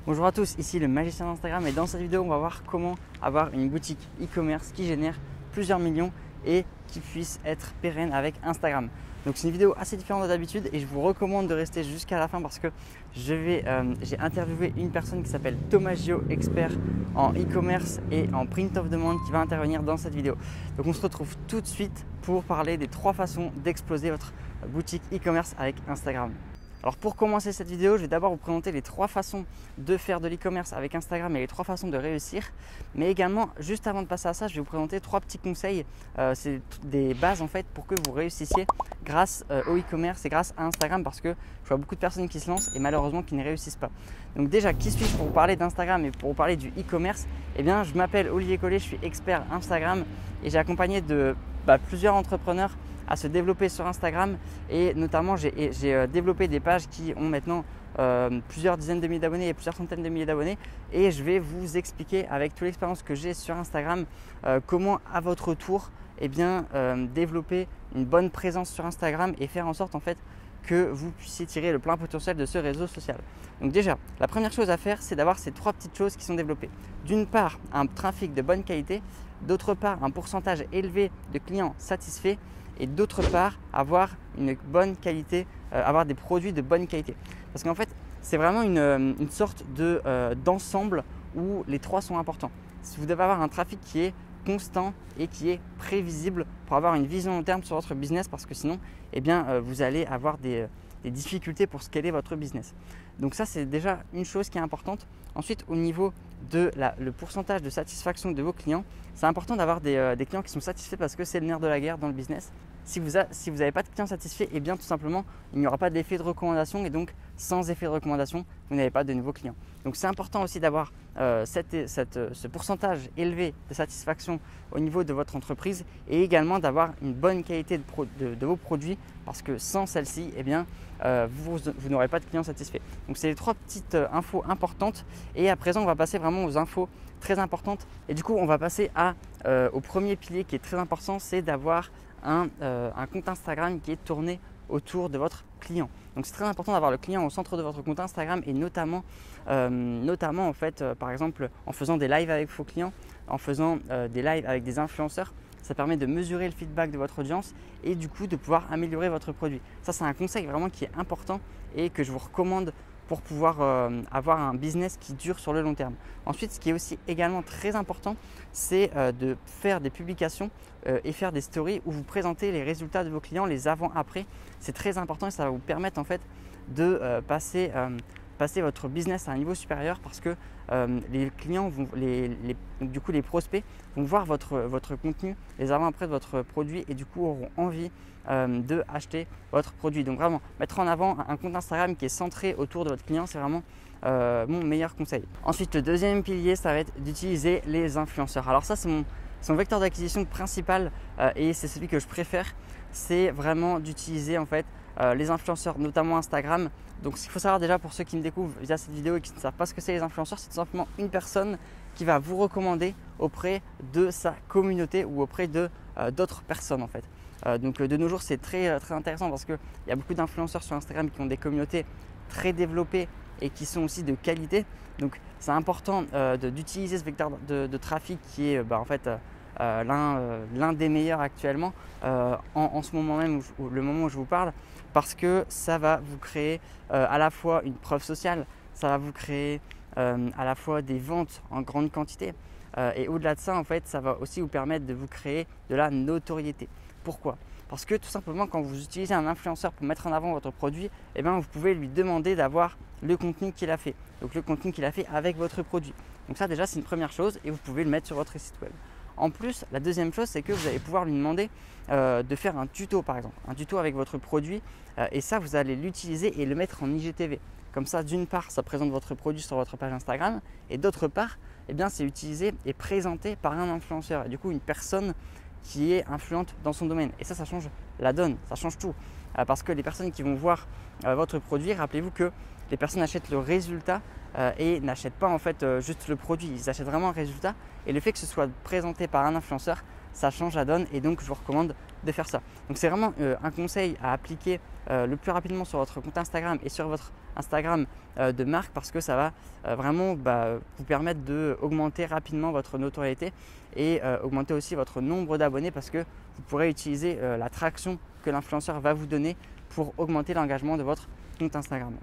Bonjour à tous, ici le magicien d'Instagram et dans cette vidéo on va voir comment avoir une boutique e-commerce qui génère plusieurs millions et qui puisse être pérenne avec Instagram. Donc c'est une vidéo assez différente d'habitude et je vous recommande de rester jusqu'à la fin parce que j'ai interviewé une personne qui s'appelle Thomas Gio, expert en e-commerce et en print of demand qui va intervenir dans cette vidéo. Donc on se retrouve tout de suite pour parler des 3 façons d'exploser votre boutique e-commerce avec Instagram. Alors pour commencer cette vidéo, je vais d'abord vous présenter les 3 façons de faire de l'e-commerce avec Instagram et les 3 façons de réussir. Mais également, juste avant de passer à ça, je vais vous présenter 3 petits conseils. C'est des bases en fait pour que vous réussissiez grâce au e-commerce et grâce à Instagram parce que je vois beaucoup de personnes qui se lancent et malheureusement qui ne réussissent pas. Donc déjà, qui suis-je pour vous parler d'Instagram et pour vous parler du e-commerce? Eh bien, je m'appelle Olivier Collet, je suis expert Instagram et j'ai accompagné plusieurs entrepreneurs à se développer sur Instagram et notamment j'ai développé des pages qui ont maintenant plusieurs dizaines de milliers d'abonnés et plusieurs centaines de milliers d'abonnés et je vais vous expliquer avec toute l'expérience que j'ai sur Instagram comment à votre tour développer une bonne présence sur Instagram et faire en sorte en fait que vous puissiez tirer le plein potentiel de ce réseau social. Donc déjà, la première chose à faire, c'est d'avoir ces 3 petites choses qui sont développées. D'une part, un trafic de bonne qualité, d'autre part, un pourcentage élevé de clients satisfaits et d'autre part, avoir une bonne qualité, avoir des produits de bonne qualité. Parce qu'en fait, c'est vraiment une sorte d'ensemble où les 3 sont importants. Vous devez avoir un trafic qui est constant et qui est prévisible pour avoir une vision long terme sur votre business parce que sinon, vous allez avoir des difficultés pour scaler votre business. Donc ça, c'est déjà une chose qui est importante. Ensuite, au niveau de le pourcentage de satisfaction de vos clients, c'est important d'avoir des clients qui sont satisfaits parce que c'est le nerf de la guerre dans le business. Si vous n'avez pas de clients satisfaits, tout simplement, il n'y aura pas d'effet de recommandation et donc sans effet de recommandation, vous n'avez pas de nouveaux clients. Donc c'est important aussi d'avoir ce pourcentage élevé de satisfaction au niveau de votre entreprise et également d'avoir une bonne qualité de vos produits parce que sans celle-ci, vous n'aurez pas de clients satisfaits. Donc c'est les 3 petites infos importantes et à présent on va passer vraiment aux infos très importantes et du coup on va passer au premier pilier qui est très important, c'est d'avoir un compte Instagram qui est tourné autour de votre client. Donc c'est très important d'avoir le client au centre de votre compte Instagram et notamment en fait par exemple en faisant des lives avec vos clients, en faisant des lives avec des influenceurs. Ça permet de mesurer le feedback de votre audience et du coup de pouvoir améliorer votre produit. Ça, c'est un conseil vraiment qui est important et que je vous recommande pour pouvoir avoir un business qui dure sur le long terme. Ensuite, ce qui est aussi également très important, c'est de faire des publications et faire des stories où vous présentez les résultats de vos clients, les avant-après. C'est très important et ça va vous permettre en fait de passer votre business à un niveau supérieur parce que les clients, du coup les prospects vont voir votre contenu, les avant-après de votre produit et du coup auront envie de acheter votre produit. Donc vraiment, mettre en avant un compte Instagram qui est centré autour de votre client, c'est vraiment mon meilleur conseil. Ensuite, le deuxième pilier, ça va être d'utiliser les influenceurs. Alors ça, c'est mon vecteur d'acquisition principal et c'est celui que je préfère. C'est vraiment d'utiliser en fait les influenceurs, notamment Instagram. Donc ce qu'il faut savoir déjà pour ceux qui me découvrent via cette vidéo et qui ne savent pas ce que c'est les influenceurs, c'est tout simplement une personne qui va vous recommander auprès de sa communauté ou auprès d'autres personnes en fait. Donc de nos jours, c'est très intéressant parce qu'il y a beaucoup d'influenceurs sur Instagram qui ont des communautés très développées et qui sont aussi de qualité. Donc c'est important d'utiliser ce vecteur de trafic qui est l'un des meilleurs actuellement en ce moment même, le moment où je vous parle, parce que ça va vous créer à la fois une preuve sociale, ça va vous créer à la fois des ventes en grande quantité et au-delà de ça, en fait, ça va aussi vous permettre de vous créer de la notoriété. Pourquoi ? Parce que tout simplement, quand vous utilisez un influenceur pour mettre en avant votre produit, vous pouvez lui demander d'avoir le contenu qu'il a fait. Donc le contenu qu'il a fait avec votre produit. Donc ça déjà, c'est une première chose et vous pouvez le mettre sur votre site web. En plus, la deuxième chose, c'est que vous allez pouvoir lui demander de faire un tuto par exemple, un tuto avec votre produit et ça, vous allez l'utiliser et le mettre en IGTV. Comme ça, d'une part, ça présente votre produit sur votre page Instagram et d'autre part, c'est utilisé et présenté par un influenceur et du coup une personne qui est influente dans son domaine. Et ça change la donne, ça change tout. Parce que les personnes qui vont voir votre produit, rappelez-vous que les personnes achètent le résultat et n'achètent pas en fait juste le produit, ils achètent vraiment un résultat. Et le fait que ce soit présenté par un influenceur, ça change la donne et donc je vous recommande de faire ça. Donc c'est vraiment un conseil à appliquer le plus rapidement sur votre compte Instagram et sur votre Instagram de marque, parce que ça va vraiment vous permettre d'augmenter rapidement votre notoriété et augmenter aussi votre nombre d'abonnés, parce que vous pourrez utiliser la traction que l'influenceur va vous donner pour augmenter l'engagement de votre compte Instagram.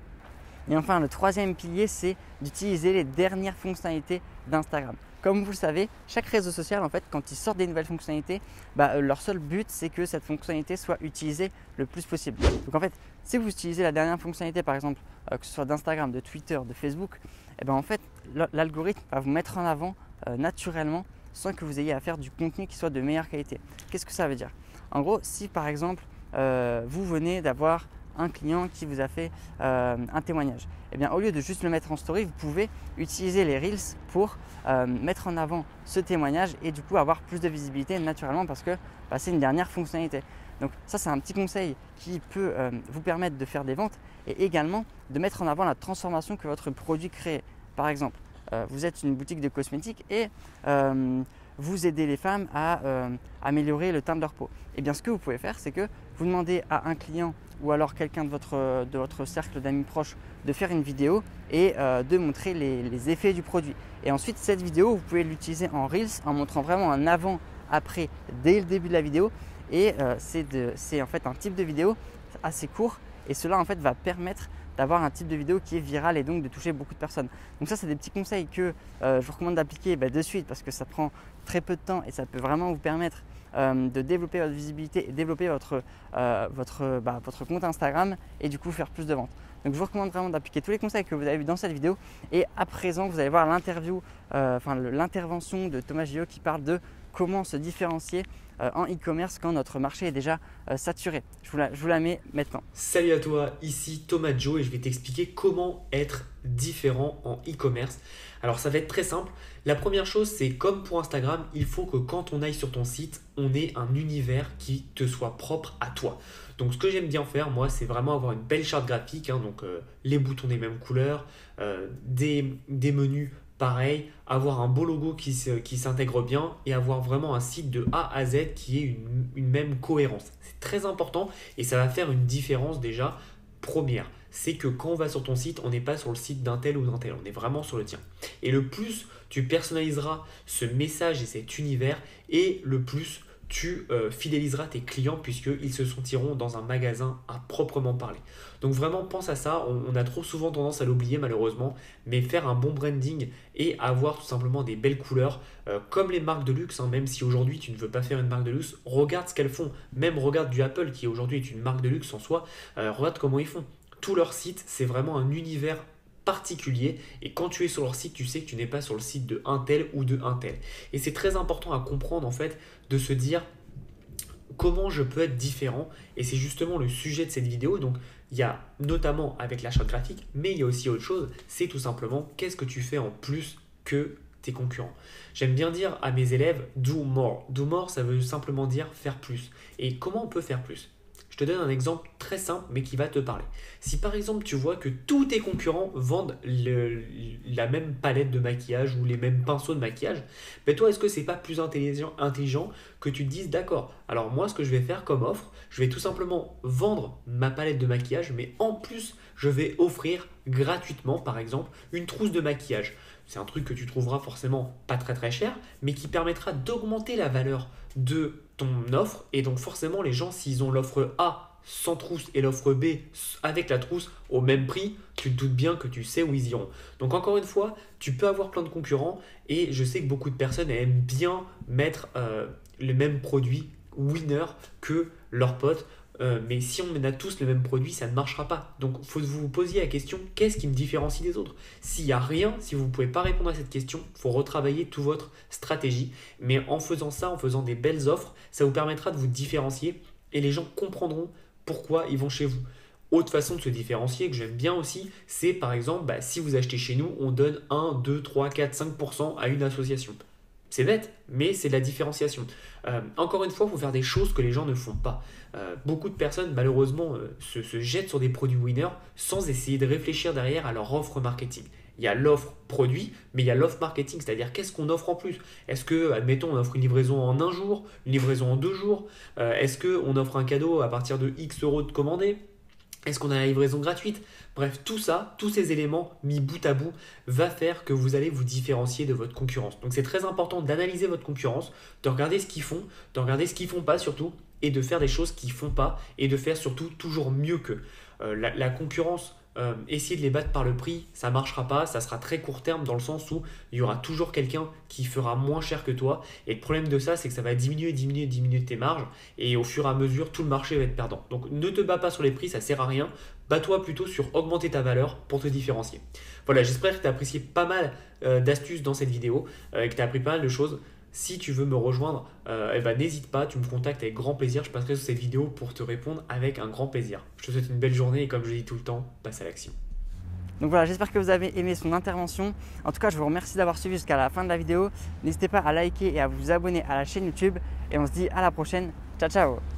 Et enfin, le troisième pilier, c'est d'utiliser les dernières fonctionnalités d'Instagram. Comme vous le savez, chaque réseau social, en fait, quand ils sortent des nouvelles fonctionnalités, leur seul but, c'est que cette fonctionnalité soit utilisée le plus possible. Donc en fait, si vous utilisez la dernière fonctionnalité, par exemple, que ce soit d'Instagram, de Twitter, de Facebook, en fait, l'algorithme va vous mettre en avant naturellement, sans que vous ayez à faire du contenu qui soit de meilleure qualité. Qu'est-ce que ça veut dire? En gros, si par exemple, vous venez d'avoir un client qui vous a fait un témoignage, au lieu de juste le mettre en story, vous pouvez utiliser les Reels pour mettre en avant ce témoignage et du coup avoir plus de visibilité naturellement, parce que c'est une dernière fonctionnalité. Donc ça, c'est un petit conseil qui peut vous permettre de faire des ventes et également de mettre en avant la transformation que votre produit crée. Par exemple, vous êtes une boutique de cosmétiques et vous aidez les femmes à améliorer le teint de leur peau. Ce que vous pouvez faire, c'est que vous demandez à un client ou alors quelqu'un de votre cercle d'amis proches de faire une vidéo et de montrer les effets du produit. Et ensuite, cette vidéo, vous pouvez l'utiliser en Reels en montrant vraiment un avant-après dès le début de la vidéo. Et c'est en fait un type de vidéo assez court, et cela en fait va permettre d'avoir un type de vidéo qui est viral et donc de toucher beaucoup de personnes. Donc ça, c'est des petits conseils que je vous recommande d'appliquer de suite, parce que ça prend très peu de temps et ça peut vraiment vous permettre de développer votre visibilité et développer votre compte Instagram et du coup faire plus de ventes. Donc je vous recommande vraiment d'appliquer tous les conseils que vous avez vus dans cette vidéo. Et à présent, vous allez voir l'intervention de Thomas Gillot qui parle de comment se différencier en e-commerce quand notre marché est déjà saturé. Je vous la mets maintenant. Salut à toi, ici Thomas Gillot et je vais t'expliquer comment être différent en e-commerce. Alors ça va être très simple. La première chose, c'est comme pour Instagram, il faut que quand on aille sur ton site, on ait un univers qui te soit propre à toi. Donc ce que j'aime bien faire, moi, c'est vraiment avoir une belle charte graphique, donc les boutons des mêmes couleurs, des menus pareil, avoir un beau logo qui s'intègre bien et avoir vraiment un site de A à Z qui ait une même cohérence. C'est très important et ça va faire une différence déjà première. C'est que quand on va sur ton site, on n'est pas sur le site d'un tel ou d'un tel, on est vraiment sur le tien. Et le plus tu personnaliseras ce message et cet univers, et le plus tu fidéliseras tes clients, puisqu'ils se sentiront dans un magasin à proprement parler. Donc vraiment pense à ça, on a trop souvent tendance à l'oublier malheureusement, mais faire un bon branding et avoir tout simplement des belles couleurs, comme les marques de luxe, même si aujourd'hui tu ne veux pas faire une marque de luxe, regarde ce qu'elles font, même regarde du Apple qui aujourd'hui est une marque de luxe en soi, regarde comment ils font. Tout leur site, c'est vraiment un univers particulier, et quand tu es sur leur site, tu sais que tu n'es pas sur le site de un tel ou de un tel. Et c'est très important à comprendre en fait, de se dire comment je peux être différent, et c'est justement le sujet de cette vidéo. Donc il y a notamment avec la charte graphique, mais il y a aussi autre chose, c'est tout simplement qu'est-ce que tu fais en plus que tes concurrents. J'aime bien dire à mes élèves do more. Do more, ça veut simplement dire faire plus. Et comment on peut faire plus ? Je te donne un exemple très simple mais qui va te parler. Si par exemple tu vois que tous tes concurrents vendent la même palette de maquillage ou les mêmes pinceaux de maquillage, toi, est-ce que c'est pas plus intelligent que tu te dises d'accord, alors moi ce que je vais faire comme offre, je vais tout simplement vendre ma palette de maquillage, mais en plus je vais offrir gratuitement par exemple une trousse de maquillage. C'est un truc que tu trouveras forcément pas très très cher, mais qui permettra d'augmenter la valeur de ton offre. Et donc forcément les gens, s'ils ont l'offre A sans trousse et l'offre B avec la trousse au même prix, tu te doutes bien que tu sais où ils iront. Donc encore une fois, tu peux avoir plein de concurrents, et je sais que beaucoup de personnes aiment bien mettre les mêmes produits winner que leurs potes. Mais si on a tous le même produit, ça ne marchera pas. Donc il faut vous poser la question, qu'est-ce qui me différencie des autres ? S'il n'y a rien, si vous ne pouvez pas répondre à cette question, il faut retravailler toute votre stratégie. Mais en faisant ça, en faisant des belles offres, ça vous permettra de vous différencier, et les gens comprendront pourquoi ils vont chez vous. Autre façon de se différencier que j'aime bien aussi, c'est par exemple, si vous achetez chez nous, on donne 1, 2, 3, 4, 5% à une association. C'est bête, mais c'est de la différenciation. Encore une fois, il faut faire des choses que les gens ne font pas. Beaucoup de personnes, malheureusement, se jettent sur des produits winners sans essayer de réfléchir derrière à leur offre marketing. Il y a l'offre produit, mais il y a l'offre marketing, c'est-à-dire qu'est-ce qu'on offre en plus. Est-ce que, admettons, on offre une livraison en un jour, une livraison en 2 jours? Est-ce qu'on offre un cadeau à partir de X euros de commandé? Est-ce qu'on a la livraison gratuite? Bref, tout ça, tous ces éléments mis bout à bout va faire que vous allez vous différencier de votre concurrence. Donc c'est très important d'analyser votre concurrence, de regarder ce qu'ils font, de regarder ce qu'ils font pas surtout, et de faire des choses qu'ils font pas, et de faire surtout toujours mieux qu'eux. La concurrence, essayer de les battre par le prix, ça ne marchera pas, ça sera très court terme dans le sens où il y aura toujours quelqu'un qui fera moins cher que toi. Et le problème de ça, c'est que ça va diminuer tes marges, et au fur et à mesure, tout le marché va être perdant. Donc ne te bats pas sur les prix, ça sert à rien. Bats-toi plutôt sur augmenter ta valeur pour te différencier. Voilà, j'espère que tu as apprécié pas mal d'astuces dans cette vidéo, et que tu as appris pas mal de choses. Si tu veux me rejoindre, n'hésite pas, tu me contactes avec grand plaisir. Je passerai sur cette vidéo pour te répondre avec un grand plaisir. Je te souhaite une belle journée et comme je dis tout le temps, passe à l'action. Donc voilà, j'espère que vous avez aimé son intervention. En tout cas, je vous remercie d'avoir suivi jusqu'à la fin de la vidéo. N'hésitez pas à liker et à vous abonner à la chaîne YouTube. Et on se dit à la prochaine. Ciao, ciao!